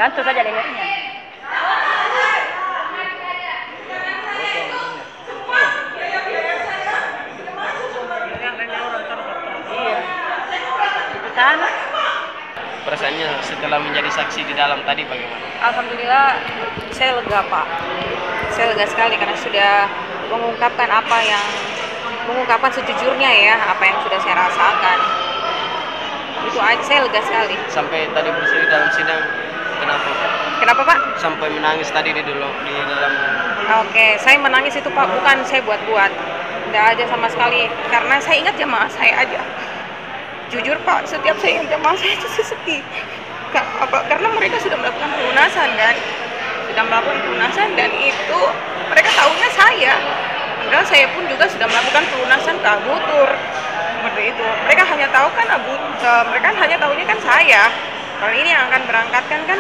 gantung saja lehernya. Iya. Itu sana. Perasaannya setelah menjadi saksi di dalam tadi bagaimana? Alhamdulillah saya lega Pak. Saya lega sekali karena sudah mengungkapkan sejujurnya ya apa yang sudah saya rasakan. Itu aja saya lega sekali. Sampai tadi berdiri dalam sidang, kenapa? Kenapa Pak? Sampai menangis tadi di dalam. Oke, saya menangis itu Pak bukan saya buat-buat. Tidak ada sama sekali karena saya ingat jamaah saya aja. Jujur Pak, setiap saya ingat jamaah saya itu sedih. Karena mereka sudah melakukan pelunasan kan, dan itu mereka tahunya saya. Padahal saya pun juga sudah melakukan pelunasan ke Abu Tur seperti itu. Mereka hanya tahu kan mereka hanya tahunya kan saya. Kalau ini yang akan berangkatkan kan